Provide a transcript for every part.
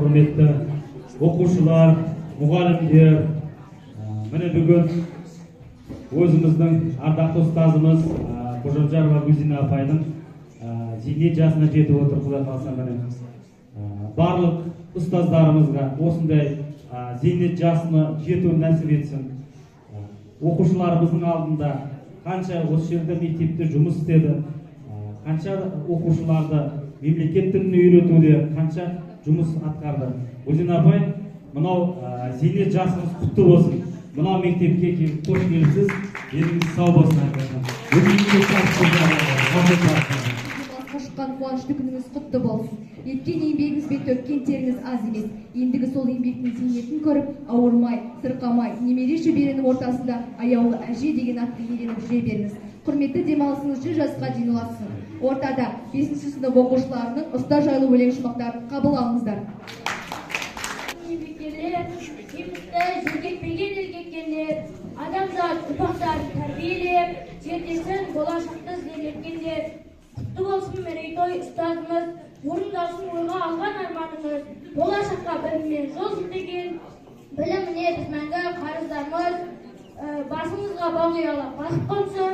құрметті оқушылар, мұғалімдер, міне бүгін өзіміздің ардақты ұстазымыз Қожамжарова Гүлзина апайдың зейнет жасына жетіп отыр. Құдай қаласа міне барлық ұстаздарымызға осындай зейнет жасына жету нәсіп етсін. Оқушыларымыздың алдында қанша осы жерде мектепте жұмыс істеді, қанша оқушыларды мемлекет тілін үйретуде қанша жұмыс атқарды. Гүлзина апай, мынау зейнет жасыңыз құтты болсын. Мынау мектепке қош келіпсіз, деніңіз сау болсын. Қошқан қуанышты күніңіз құтты болсын. Еткен еңбегіңіз бен төккен теріңіз аз емес. Ендігі сол еңбектің зейнетін көріп, ауырмай, сырқамай, немере шөберенің ортасында аяулы әже деген атты иеленіп жүре беріңіз. Құрметті демалысыңыз 100 жасқа дейін ұлассын. Ортада 5-ші сынып оқушыларының ұстаз жайлы өлең шумақтарын қабыл алыңыздар. Адамзат ұрпақтарын тәрбиелеп, ертеңін болашақты ізденеткендер. Құтты болсын мерейтой ұстазымыз, орындалсын ойға алған арманымыз. Болашаққа біліммен жол сілтеген, біліміне біз мәңгі қарыздарымыз. Басымызға бақ ұялап бақыт қонсын,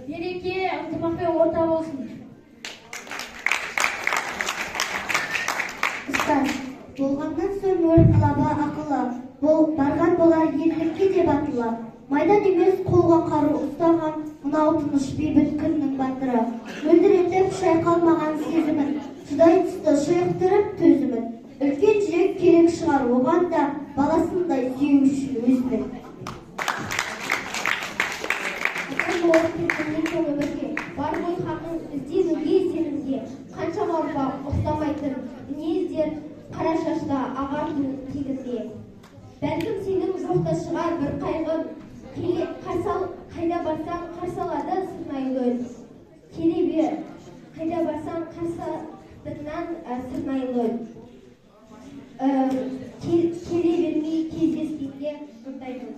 береке, ынтымақпен орта болсын. Ұстаз, болғаннан соң өр қалаба ақылы, бұл барған болар ерлікке деп атылы. Майдан емес қолға қару ұстаған, мынау тыныш бейбіт күннің батыры. Мөлдіретіп шайқалмаған сезімін, шыдай түсті шайықтырып төзімін. Үлкен жүрек керек шығар оған да, баласындай сүйу үшін өзінің. Атан болып кеткеннен соң өмірге, бар ғой хақын ізденуге сенімге. Қаншама ұрпақ ұқсамайтын мінездер, қара шашта ағарту тегінде. Бәлкім сенің жоқта шығар бір қайғын, қайда барсаң қарсы алады сырнайлы. Келе бер, қайда барсаң қарсылығынан сырнайлы. Келе бермей кездескенде мұндаймын.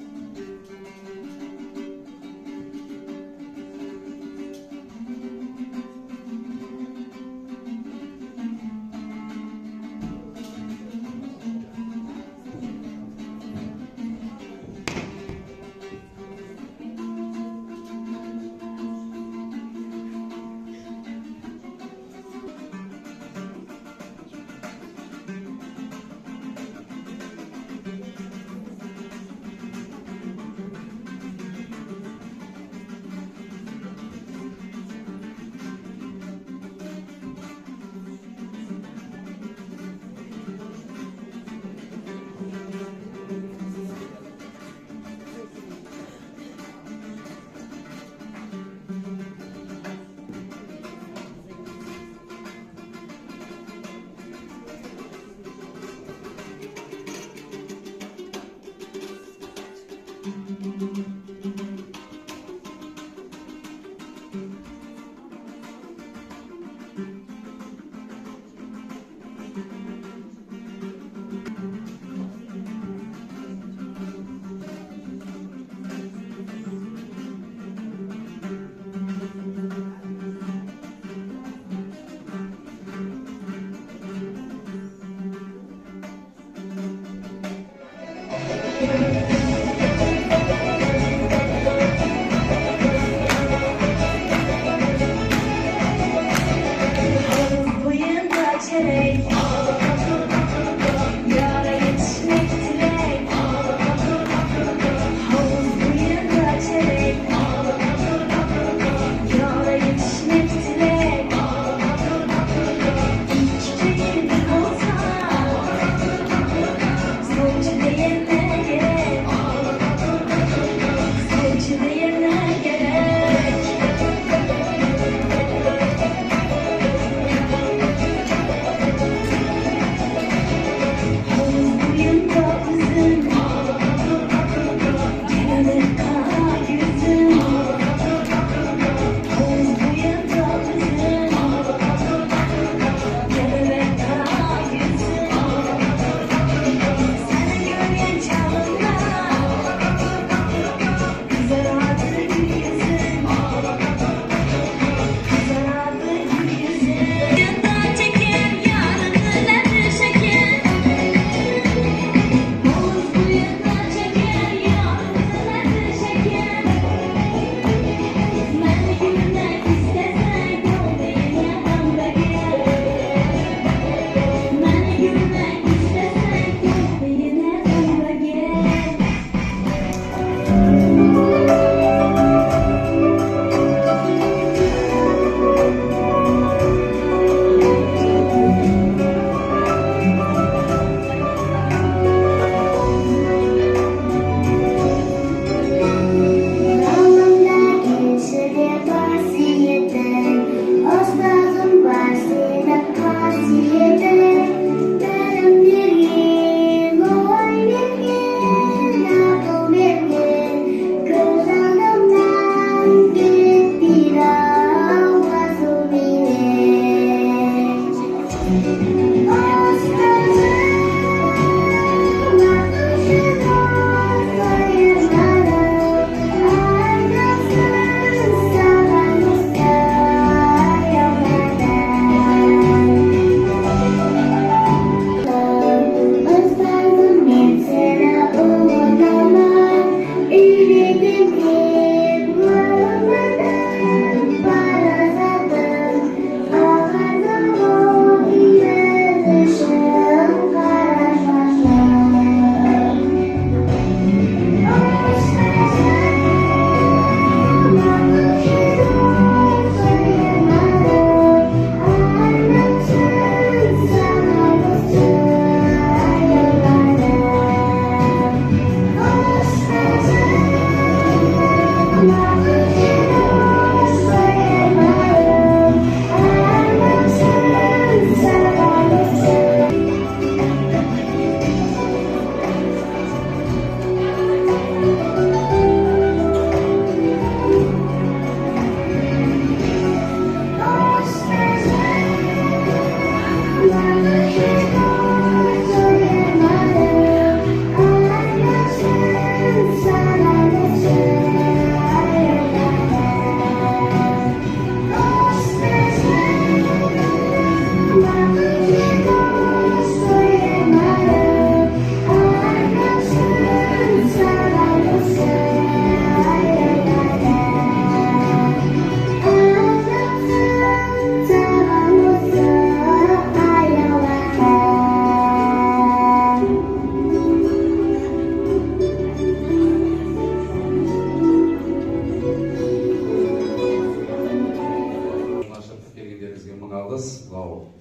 жалғыз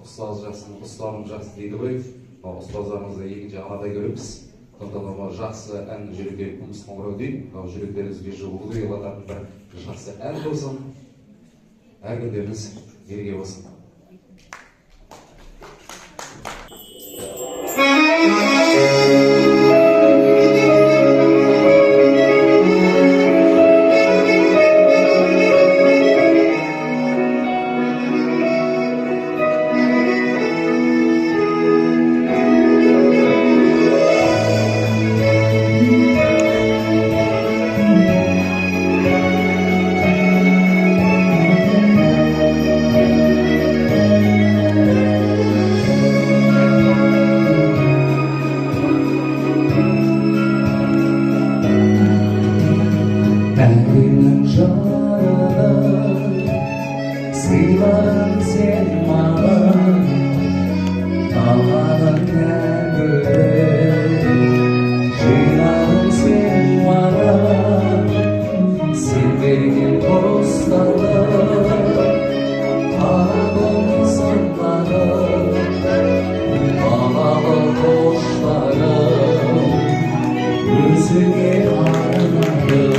ұстаз жақсы, ұстазым жақсы дейді ғой. Ұстаздарымызды екінші анадай көреміз. Сондықтан жақсы ән жүрекке күміс қоңырау дейді. Жүректеріңізге жылуды ұялататын бір жақсы ән болсын. Әр күндеріңіз береке болсын. Sıyladın sen bana, dağların kendini. Sıyladın sen bana, sevdiğin dostları. Aradın insanları, ağalı boşları. Gözüne ağrımadım.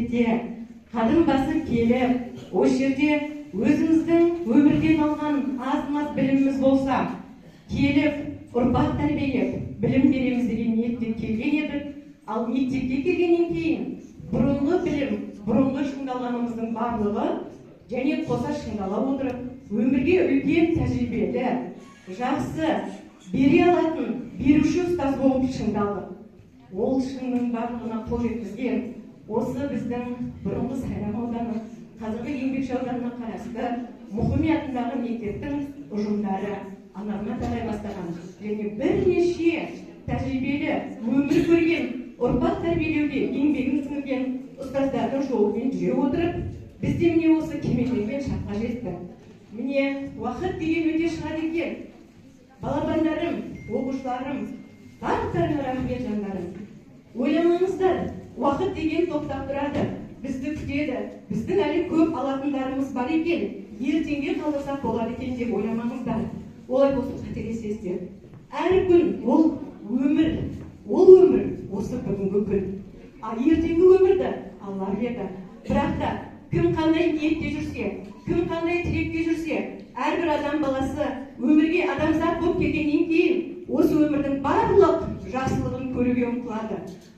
Kendi қадым басып келіп, осы жерде өзіміздің өмірден алған аз-маз біліміміз болса, келіп, ұрпақ тәрбиелеп, білім береміз деген ниетпен келген едік. Ал мектепке келгеннен кейін бұрынғы білім, бұрынғы шыңдалғанымыздың барлығы және қоса шыңдала отырып, өмірге үлкен тәжірибелі, жақсы, бере алатын, беруші ұстаз болып шыңдалдық. Ол шыңның барлығына қол жеткізген осы біздің бұрынғы Сайрам ауданы, қазіргі Еңбекші ауданына қарасты Мұхами атындағы мектептің ұжымдары анарына тарай бастаған және бірнеше тәжірибелі, өмір көрген, ұрпақ тәрбиелеуде еңбегін сіңірген ұстаздардың жолымен жүре отырып, бізде міне осы кемелденген шаққа жетті. міне уақыт деген өте шығады екен. Балапандарым, оқушыларым, барлықтарыңа рахмет жандарым. Ойламаңыздар, уақыт деген тоқтап тұрады, бізді күтеді, біздің әлі көп алатындарымыз бар екен, ертеңге қалдырсақ болады екен деп ойламаңыздар. Олай болса қателесесіздер. Әр күн ол өмір осы бүгінгі күн. Ал ертеңгі өмірді Алла біледі. Бірақ та кім қандай ниетте жүрсе, кім қандай тілекте жүрсе, әрбір адам баласы өмірге адамзат болып келгеннен кейін осы өмірдің барлық жақсылығын көруге ұмтылады.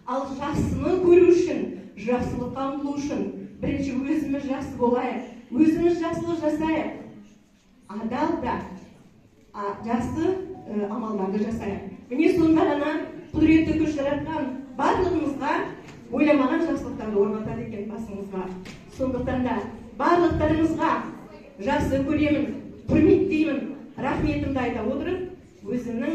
Ал жақсыны көру үшін, жақсылыққа ұмтылу үшін бірінші өзіміз жақсы болайық, өзіміз жақсылық жасайық. Адал да жақсы амалдарды жасайық. Міне сонда ғана құдіретті күш жаратқан барлығымызға ойламаған жақсылықтарды орнатады екен басыңызға. Сондықтан да барлықтарыңызға жақсы көремін, құрметтеймін, рахметімді айта отырып, өзімнің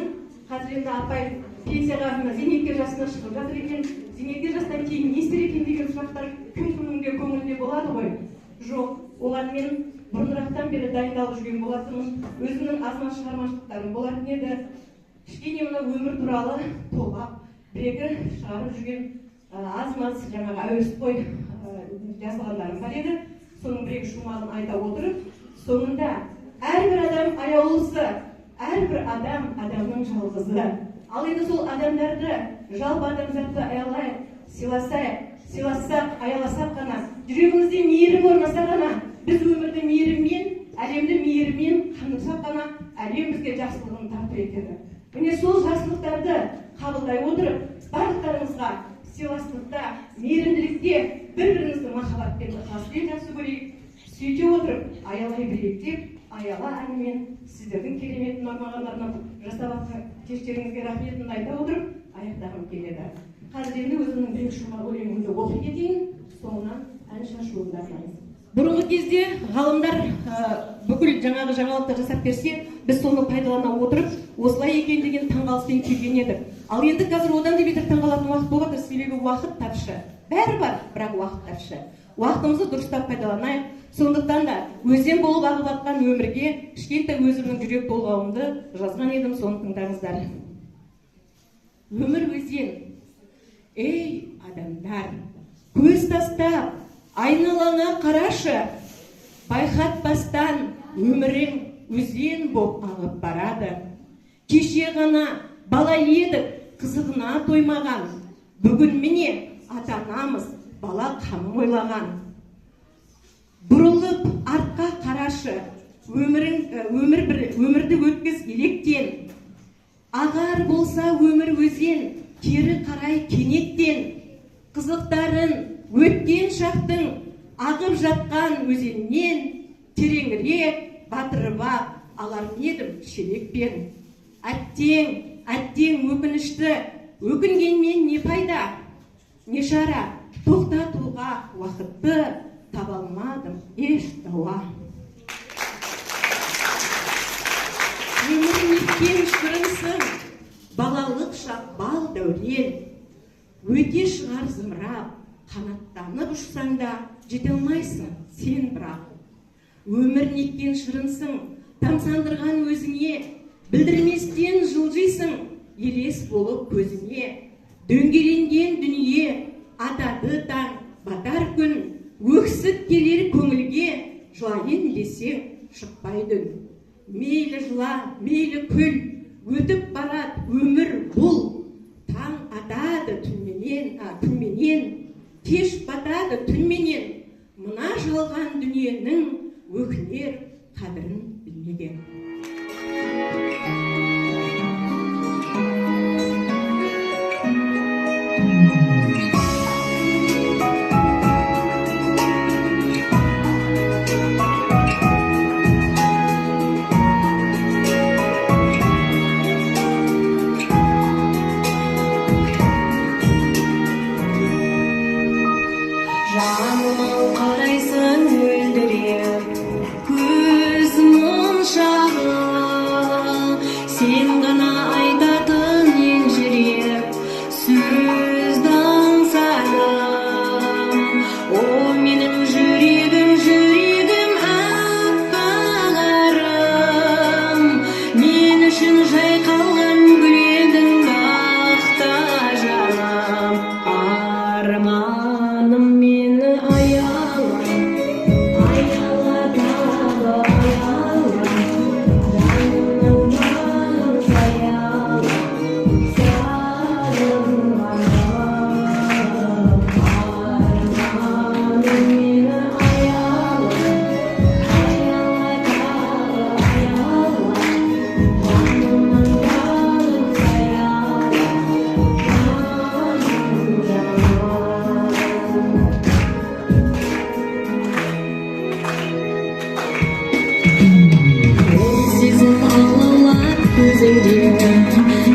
қазір енді апай пенсияға зейнеткер жасына шығып жатыр екен, зейнеткер жастан кейін не істер екен деген сұрақтар кім-кімнің көңілінде болады ғой. Жоқ, оған мен бұрынырақтан бері дайындалып жүрген болатынмын, өзімнің азамат шығармашылықтарым болатын еді. Кішкене мына өмір туралы толғап, бір-екі шығарып жүрген азамат жаңағы әуесқой жазғандарым бар еді. Соның бір-екі шумағын айта отырып, соңында әрбір адам аяулысы, әрбір адам адамның жалғызы. Ал енді сол адамдарды, жалпы адамзатты аялайық, сыйлассақ, аяласақ ғана, жүрегімізде мейірім орнаса ғана, біз өмірді мейіріммен, әлемді мейіріммен қамдасақ ғана, әлем бізге жақсылығын тарту етеді. Міне сол жақсылықтарды қабылдай отырып, барлықтарыңызға сыйластықта, мейірімділікте, бір-бірімізді махаббатпен ықыласпен жақсы көрейік. Сөйте отырып, аялай білейік деп, аяла әнімен сіздердің керемет нормағандарынан жасап атқан кештеріңізге рахметімді айта отырып, аяқтағым келеді. Қазір енді өзімнің бірінші шумақ өлеңімді оқып кетейін, соңынан ән шашуымды арнаймыз. Бұрынғы кезде ғалымдар бүкіл жаңағы жаңалықты жасап берсе, біз соны пайдалана отырып, осылай екен деген таңғалыспен күйген едік. Ал енді қазір одан да бетер таңғалатын уақыт болып жатыр, себебі уақыт тапшы. Бәрі бар, бірақ уақыт тапшы. Уақытымызды дұрыстап пайдаланайық. Сондықтан да өзен болып ағып жатқан өмірге кішкентай өзімнің жүрек толғауымды жазған едім, соны тыңдаңыздар. Өмір өзен. Ей адамдар, көз тастап, айналаңа қарашы, байқатпастан өмірің өзен боп ағып барады. Кеше ғана бала едік, қызығына тоймаған, бүгін міне ата-анамыз бала қамын ойлаған. Бұрылып артқа қарашы, өмірді өткіз електен. Ағар болса өмір өзен, кері қарай кенеттен. Қызықтарын өткен шақтың ағып жатқан өзеннен тереңірек батырып алар едім шелекпен. Әттең өкінішті, өкінгенмен не пайда, не шара, тоқтатуға уақытты таба алмадым еш дауа. Өмір неткен шырынсың, балалық шақ бал дәурен, өте шығар зымырап, қанаттанып ұшсаң да жете алмайсың сен бірақ. Өмір неткен шырынсың, тамсандырған өзіңе, білдірместен жылжисың, елес болып көзіңе. Дөңгеленген дүние, атады таң, батар күн, өксіп келер көңілге, жылайын десең шықпайды үн. Мейлі жыла, мейлі күл, өтіп барат өмір бұл. Таң атады күнменен, кеш батады түнменен, мына жалған дүниенің өкінер қадірін білмеген. Жаныма қарайсың өлдіреп, көзім үшін жайқалған гүл едің ақта жаным. Арманым мені аяла, аяла тағы аяла, жанымның бағын саяла, сағынғаным. Арманым мені аяла, аяла тағы аяла, жанымның бағын саяла, сезім алалап көзіңде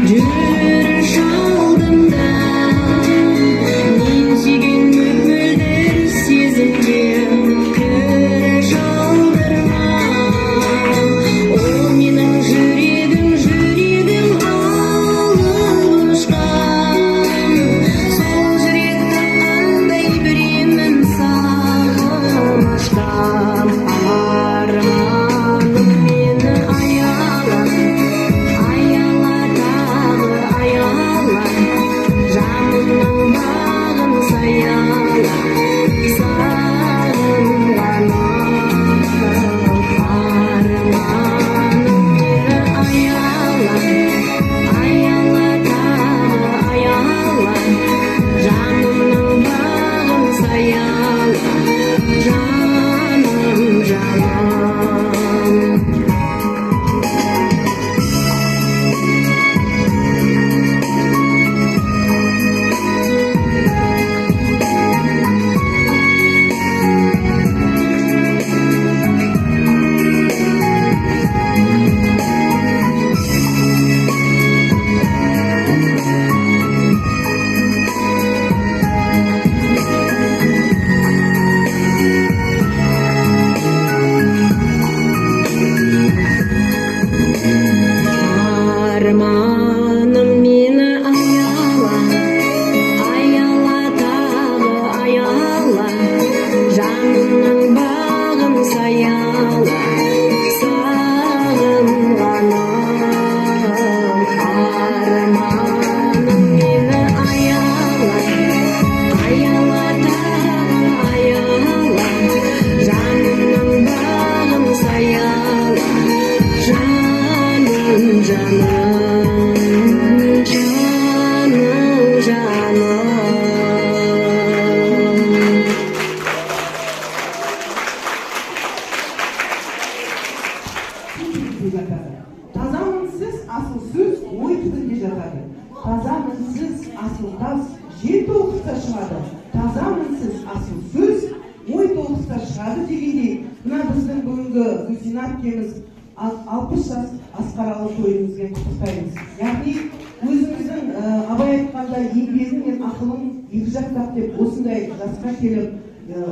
жүріш алдымда, мен сүйген мөлдір сезімге кіріш алдырма. Ол менің жүрегім алып ұшқан, сол жүрек тапқандай біремін сағым ашқан. Арманым мені аяла, аяла тағы аяла, жанымның бағын саяла, сағынғаным. Арманым мені аяла, аяла тағы аяла, жанымның бағын саяла, жаным жаным. Арманым мені аяла, аяла тағы аяла, жанымның бағын саяла, сағынғаным. Арманым мені аяла, аяла тағы аяла, жанымның бағын саяла, жаным жаным. Таза мінсіз асыл сөз ой түбінде жатады. Таза мінсіз асыл тас жер толқыста шығады. Таза мінсіз асыл сөз ой толқыста шығады дегендей, мына біздің бүгінгі Гүлзина әпкеміз 60 жас асқаралы тойымызбен құттықтаймыз. Яғни өзіміздің абай айтқандай еңбегім мен ақылым екі жақтап деп осындай жасқа келіп,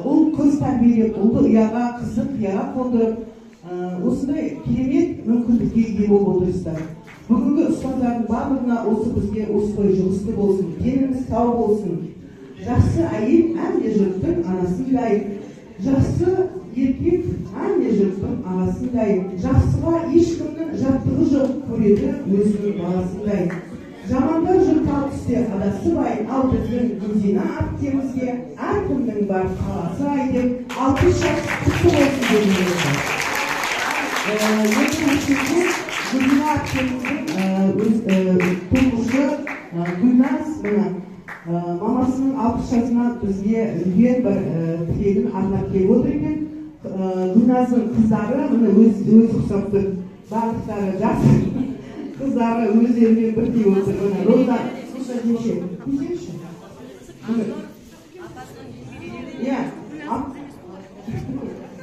ұл қыз тәрбиелеп, ұлды ұяға, қызды қияға қондырып, осындай керемет мүмкіндікке ие болып отырсыздар. Бүгінгі ұстаздардың барлығына осы бізге осы той жұғысты болсын, деніңіз сау болсын. Жақсы әйел әмде жұрттың анасындай, жақсы еркек әмде жұрттың ағасындай, жақсыға ешкімнің жаттығы жоқ, көреді өзінің баласындай. Жамандар жұртал түсте адасыбай, ал біздің Гүлзина әпкемізге әркімнің бар қаласы ай деп 60 жас құтты болсын дегенімізді. Гүлзина әпкеміздің тұңғышы Гүлназ мамасының 60 жасына бізге үлкен бір тілегін арнап келіп отыр екен. Гүлназдың қыздары міне өз ұқсап тұр, барлықтары жас қыздары өздерімен бірдей отыр. Роза, слушай, демше, көзеңші.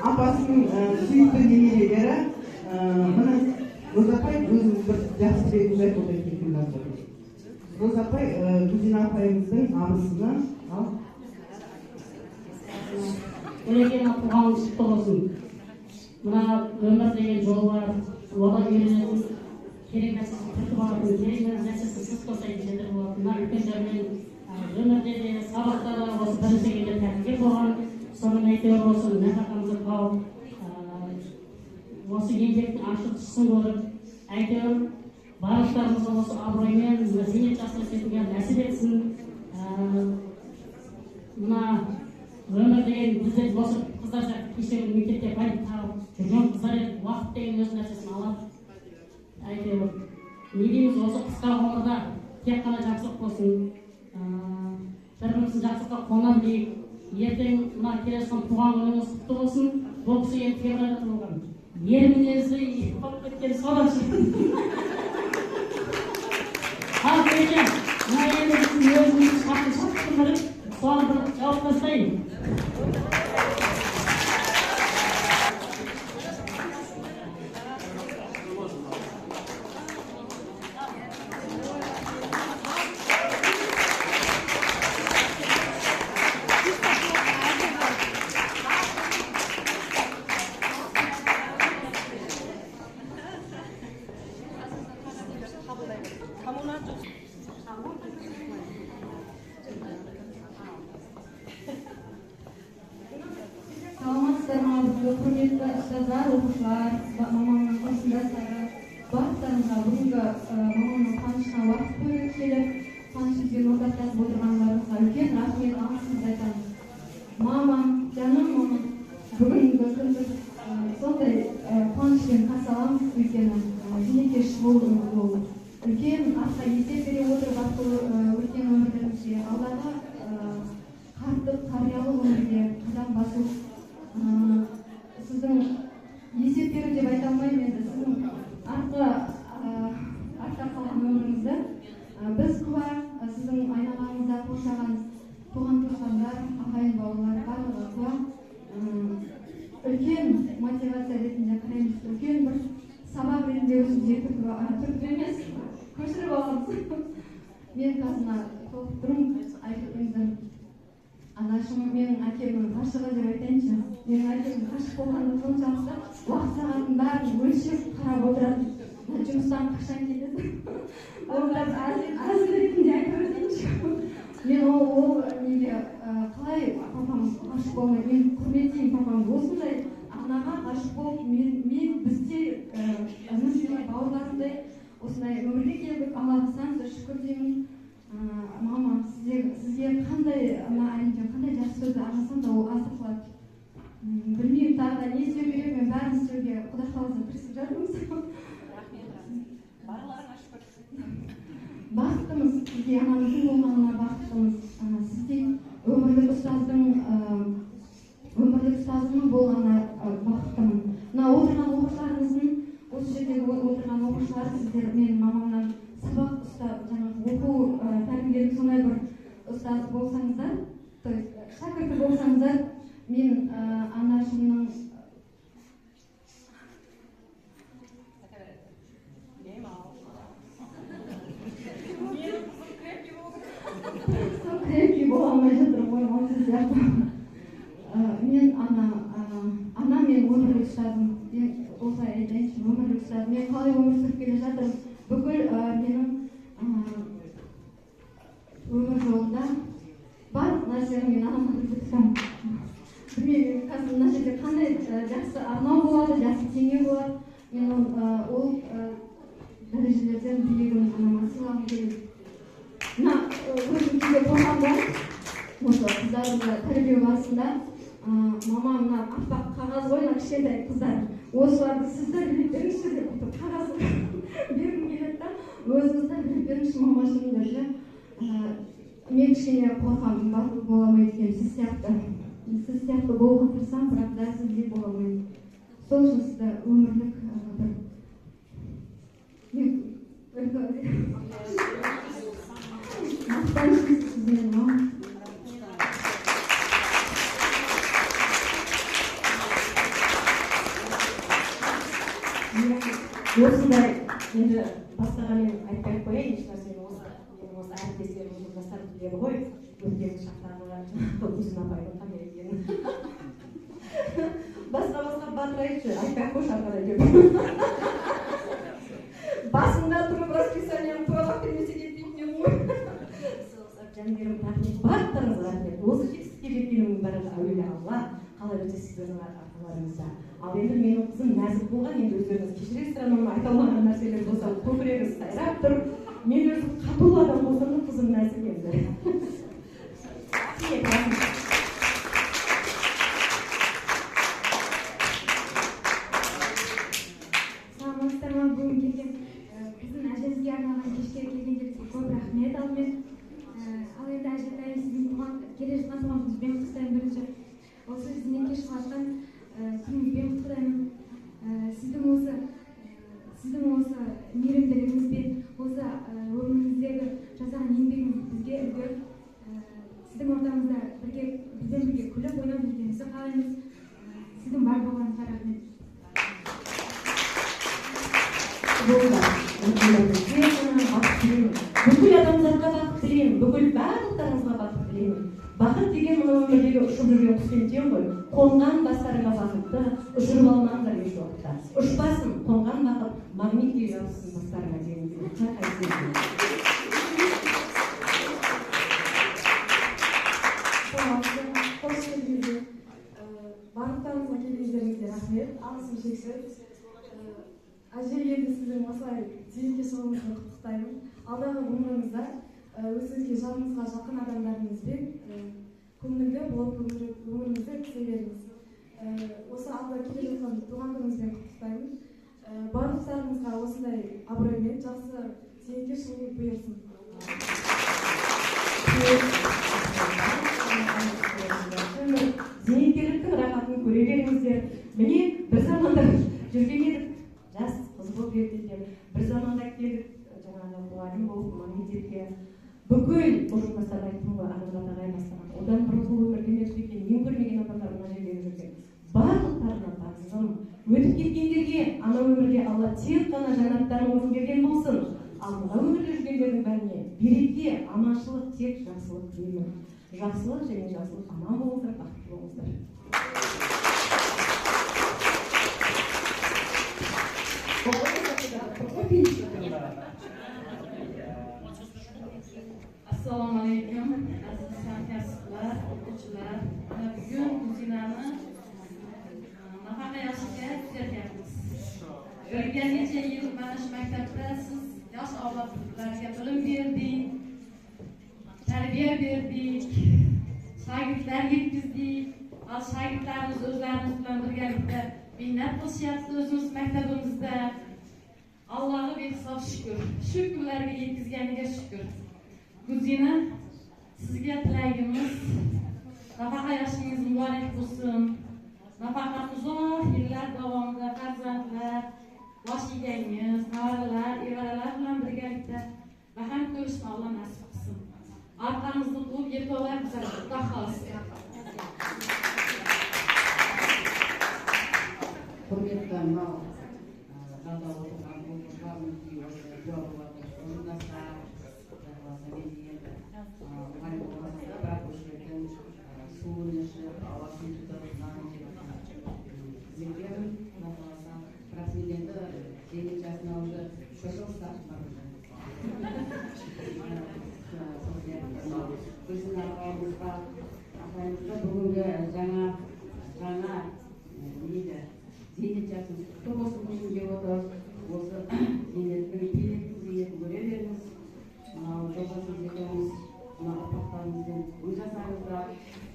Апасының сүйікті немерелері, міне Розапай өзінің бір жақсы бетін жайт отыр екен. Розапай Гүлзина апайымыздың абысыны ал. Өлеген туғаныңыз құтты болсын. Мына өмір деген жол бар, одан үйренетін керек нәрсесін түртіп алатын, керек нәрсесін сыз қосайын жетіп болатын. Мына үлкендермен өмірде де сабақта да осы бірінші келген тәртіпке болған, соның әйтеуір осы нәпақамызды тауып, осы еңбектің ашық түсін көріп, әйтеуір барлықтарыңызға осы абыроймен зейнет жасына жетуге нәсіп етсін. Мына өмір деген біздер осы қыздар сияқты кешегі мектепте бәлік тағып жүрген қыздар еді. Уақыт деген өз нәрсесін алады. Әйтеуір не дейміз, осы қысқа ғұмырда тек қана жақсылық болсын, бір-біріміздің жақсылыққа қона білейік. Ертең мына келе жатқан туған күніңіз құтты болсын. Бұл кісі енді февральда туылған. Ер мінезді болып кеткен содақшы. Ал екен, мына енді біздің өзіміздің шақты соны бір жауап тастайын. Саламатсыздар ма, құрметті ұстаздар, оқушылар, мамамның қасындастары, барлықтарыңызға бүгінгі мамамның қуанышына уақыт бөліп келіп, қуанышымызбен ортақтасып отырғандарыңызға үлкен рахмет, алғысымды айтамын. Мамам, жаным мамам, бүгінгі күнді сондай қуанышпен қарсы аламыз, өйткені зейнетке шығу ол үлкен артқа есеп бере отырып арқылы өткен өмірімізге, алдағы қарттық, қариялық өмірге қадам басу. Сіздің есеп беру деп айта алмаймын енді, сіздің артта қалған өміріңізді біз құба, сіздің айналаңызда қоршаған туған туысқандар, ағайын бауырлар барлығы құба, үлкен мотивация ретінде қараймыз, үлкен бір сабақ ретінде өзімізге түртіп емес, көшіріп аламыз. Мен қазына толықтырым айтып енді анашым, менің әкемнің ғашығы деп айтайыншы. Менің әкемнің ғашық болғаны соншалықты уақыт сағатын бәрін өлшеп қарап отыратын. Жұмыстан қашан келеді. Оны әзіл ретінде айтып өтейінші. Мен ол неге қалай папам ғашық болмай, мен құрметтеймін папамды. Осындай анаға ғашық болып, мен бізде інімдей, бауырларымдай осындай өмірге келдік. Аллаға сан шүкір деймін. Мама, сізге қандай ана әлемде қандай жақсы сөзді арнасам да ол азық қылады. Білмеймін тағы да не істеу керек, мен бәрін істеуге Құдай қаласа тырысып жатырмыз. Барларыңа шүкір. Бақыттымыз, сізге анамыздың болғанына бақыттымыз. Сізде өмірлік ұстазымның болғанына бақыттымын. Мына отырған оқушыларыңыздың, осы жердегі отырған оқушылар, сіздер менің мамамнан сабақ ұстап, жаңағы оқу тәлімгердің сондай бір ұстаз болсаңыздар, шәкірті болсаңыздар, мен анашымның крепкий бола алмай жатыр ғой, осы сияқты. Мен ана мен өмірлік ұстазым, осылай айтайыншы, өмірлік ұстазым. Мен қалай өмір сүріп келе жатырмын, бүкіл менің өмір жолында барлық нәрсені мен анама білдіріп тұрамын. Білмеймін, қазір мына жерде қандай жақсы арнау болады, жақсы теңеу болады. Мен ол дәрежелерден биігін анама сыйлағым келеді. Мына өзім кейде қойғанда, осы қыздарымды тәрбиелеу барысында, мама мына аппақ қағаз ғой, мына кішкентай қыздар, осыларды сіздер біліп беріңізші деп қағаз бергім келеді да, өзіңіздер біліп беріңізші мамашым деп. Мен кішкене қорқамын, батыл бола алмайды екен, сіз сияқты болуға тырысамын, бірақ дәл сіздей бола алмаймын. Сол үшін сізді өмірлік мақтанышым сізден мама. Осындай енді басқаға мен айтпай қояйын, ешнәрсені осы әріптестерім жастарым біледі ғой, өткен шақтағы Гүлсім апайдың қандай екенін. Басқа батырайыншы, айтпай қойшы ары деп. Басында тұрып расписанием туралап бермесе кетпейтін ғой. Жандарым, рахмет, барлықтарыңызға рахмет. Осы жетістікке жеткенімнің бәрі әуелі Алла, қалай өте сіздердің арқаларыңызда. Ал енді менің қызым нәзік болған, енді өздері өздеріңіз кешіресіздер, мама айта алмаған нәрселер болса, көкірегіңіз сайрап тұр. Мен өзім қатулы адам болсам да қызым нәзік енді. Саламатсыздар ма? Бүгін келген біздің әжемізге арналған кешке келгендеріңізге көп рахмет. Ал енді әжетайым сіздің келе жатқан туған күніңізбен құттықтаймын. Бірінші осы зейнетке шығатын күніңізбен құттықтаймын. Сіздің осы мейірімділігіңізбен, осы өміріңіздегі жасаған еңбегіңіз бізге үлгі. Сіздің ортамызда бізбен бірге күліп ойнап жүргеніңізді қалаймыз. Сіздің бар болғаныңызға рахмет. Бүкіл адамзатқа бақыт тілеймін, бүкіл барлықтарыңызға бақыт тілеймін. Бақыт деген мына өмірдегі ұшып жүрген құс екен ғой. Қонған бастарыңа бақытты, ұшырып алмаңдар еш уақытта. Ұшпасын, қонған бақыт, магниттей жабыссын бастарыңа деген. Қош келдіңіздер. Барлықтарыңызға келгендеріңізге рахмет. Алғысым шексіз. Әже енді сіздің осылай зейнетке шығуыңызды құттықтаймын. Алдағы ғұмырыңызда өзіңізге жаныңызға жақын адамдарыңызбен көңілді болып өміріңізді өткізе беріңіз. Осы алда келе жатқан туған күніңізбен құттықтаймын. Барлықтарыңызға осындай абыроймен жақсы зейнетке шығу бұйырсын. Зейнеткерліктің рахатын көре беріңіздер. Міне бір заманда жүрген едік. Жас қыз болып ертеден бір заманда келдік, жаңағы мұғалім болып мектепке. Бүкіл ұжымдастарға айттым ғой, адамдар ағай бастаған. Одан бұрын бұл өмірден өтпеген, ең көрмеген адамдар мына жерге жүрген. Барлықтарына тағзым. Өтіп кеткендерге ана өмірге Алла тек қана жанаттан орын берген болсын. Ал мына өмірде жүргендердің бәріне береке, аманшылық, тек жақсылық тілеймін. Жақсылық және жақсылық, аман болыңыздар, бақытты болыңыздар. Assalomualaikum aziz hamkasblar, o'quvchilar. Bugun Guzinani nafaqa yoshiga tuzatyapmiz. O'tgan necha yil mana shu maktabda siz yosh avlodlarga bilim berdik, tarbiya berdik, shogirdlar yetkazdik. Hozir shogirdlarimiz o'zlarimiz bilan birgalikda mehnat qilishyapti o'zimiz maktabimizda. Allohga behisob shukr. Shu kunlarga yetkazganiga shukr. Guzina, sizga tilagimiz nafaqa yoshingiz muborak bo'lsin. Nafaqa uzoq yillar davomida farzandlar, yosh egangiz, nevaralar, evaralar bilan birgalikda baham ko'rishni Alloh nasib qilsin. Orqamizni quvib yetolar bizlar xudo xohlasa. Құрметті мынау залда отырған оқушыларымыз мұғалім болғанда бірақ осы жерден суын ішіп, ауасын тұтып, нанын жеп зерттедім. Бірақ мен енді зейнет жасына уже шошылыстар біздің ағайымызға бүгінгі жаңа зейнет жасын құтты болсын күнге отыр. Осы зейнеттің биліктің зейнетін көре беріңіз. Мынау жобасын зекеміз, мына ұрпақтарымызбен өз жасаңыздар.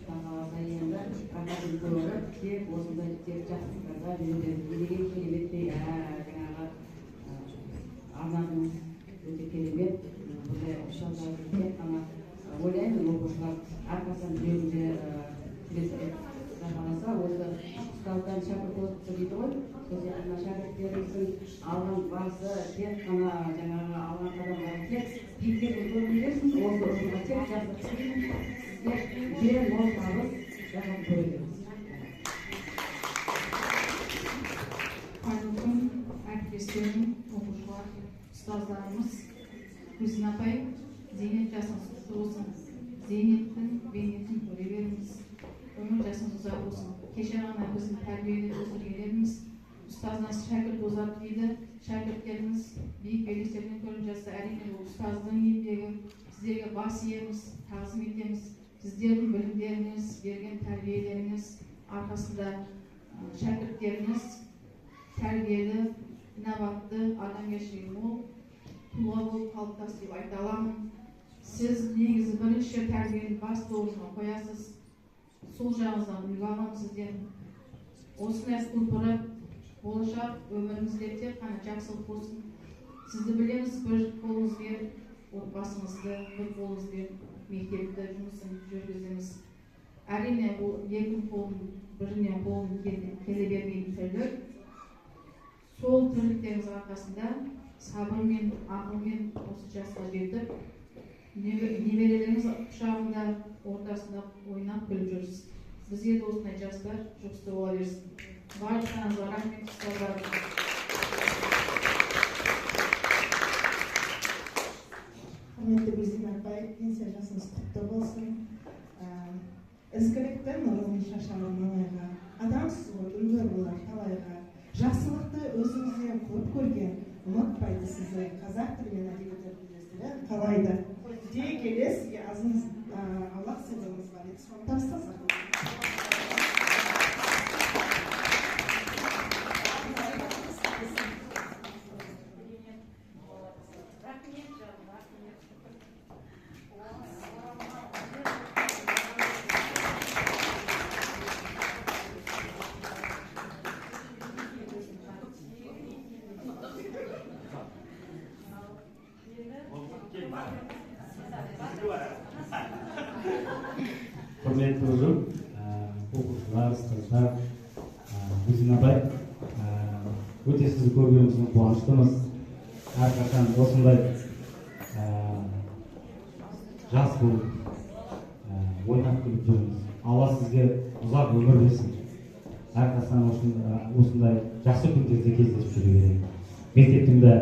Тағаласа енді рахатын көріп, тек осындай тек жақсылықтарға беріледі. Деген кереметтей жаңағы арнадыңыз өте керемет. Бұндай ұшақтарды тек қана ойлаймын, оқушылар әрқашан біреуінде күреседі. Қаласа осы ұстаздан шәкірт оқытты дейді ғой. Сол сияқты шәкірттеріміздің алған барысы тек қана жаңағы алған қадамдары тек биіктерге көрінесің, осы ұжымға тек жақсы тілеймін. Сізге жер мол табыс жасап көре беріңіз. Қайырлы күн, әріптестерім, оқушылар, ұстаздарымыз. Гүлсін апай, зейнет жасыңыз құтты болсын. Зейнеттің бейнетін көре беріңіз. Өмір жасыңыз ұзақ болсын. Кеше ғана біздің тәрбиелеп өсіргендеріміз ұстазынан шәкірт озат дейді. Шәкірттеріміз биік белестерден көріп жатса, әрине ол ұстаздың еңбегі. Сіздерге бас иеміз, тағзым етеміз. Сіздердің білімдеріңіз, берген тәрбиелеріңіз арқасында шәкірттеріміз тәрбиелі, инабатты, адамгершілігі мол тұлға болып қалыптасты деп айта аламын. Сіз негізі бірінші тәрбиені басты орынға қоясыз. Сол жағыңыздан үлгі аламын сізден. Осындай құлпырып, болашақ өміріңізде тек қана жақсылық болсын. Сізді білеміз, бір қолыңызбен отбасыңызды, бір қолыңызбен мектепті жұмысын жүргіздіңіз. Әрине бұл екі қолын бірінен қолын келе бермейтін тірлік. Сол тірліктеріңіз арқасында сабырмен, ақылмен осы жасқа жетіп, немерелеріңіз құшағында, ортасында ойнап күліп жүрсіз. Бізге де осындай жастар жұғысты бола берсін. Барлықтарыңызға рахмет, ұстаздарым. Құрметті Гүлзина апай, пенсия жасыңыз құтты болсын. Ізгіліктің нұрын шашалар малайға, адамсыз ғой үлгі болар талайға. Жақсылықты өзіңізден көп көрген, ұмытпайды сізді. Қазақ тілімен әдебиеттер білесіздер, қалайды. Дей келе сізге азыңыз Аллах сыйлығыңыз бар еді, соны тапсырыңыз. Құрметті ұжым, оқушылар, ұстаздар, Гүлзина апай, өте сізді көргеніміздің қуаныштымыз. Әрқашан осындай жас болып, ойнап күліп жүріңіз. Алла сізге ұзақ өмір берсін. Әрқашан осындай жақсы күндерде кездесіп жүре берейік. Мектептің де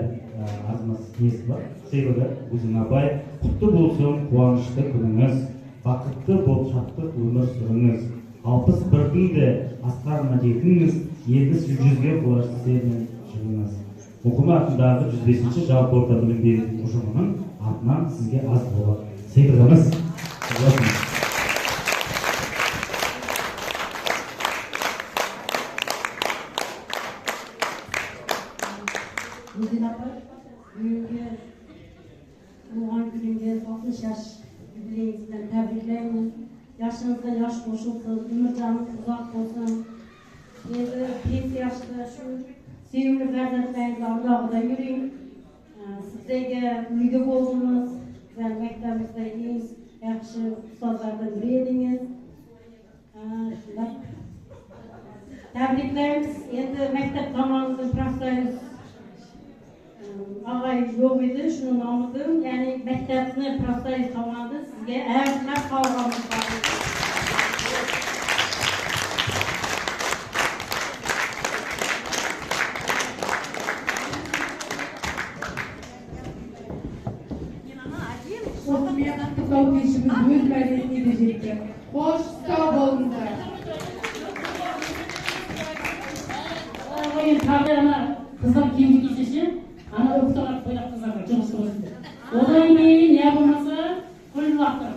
азамат несі бар, сыйлығы Гүлзина апай. Құтты болсын, қуанышты күніңіз. Бақытты болып шаттық өмір сүріңіз. 61-дің де асқарына жетіңіз, енді сіз 100-ге қолашты сермен жүріңіз. Оқыма атындағы 105-ші жалпы орта білім беретін ұжымының атынан сізге аз болып сыйлығымыз. Гүлзина апай, үйінге болған күнінде 60 жас юбилейіңізден тәбриклеймін. Yaşınızda yaş koşulsun, ömür canınız uzak olsun. Pes yaşta şu sevimli farzandlarınızla Allah'a yürüyün. Sizlerge ülge oldunuz. Güzel mektebimizde en yaxşı ustazlardan biri ediniz. Təbriklərimiz. Endi məktəb zamanımızın professörümüz ağay yox idi, şunu namıdım. Yəni məktəbini professörümüz tamamladı. Sizə əvvəllər sağlamlıq var. Osmanlı'nın kutlama işimiz öz mərhələsini edəcəkdir. Xoş, sağ olunlar. Tabii kızlar kimlik işi, ana öptüler koyup kızlar çok sorun. Odan ne yapılması? Kullandı.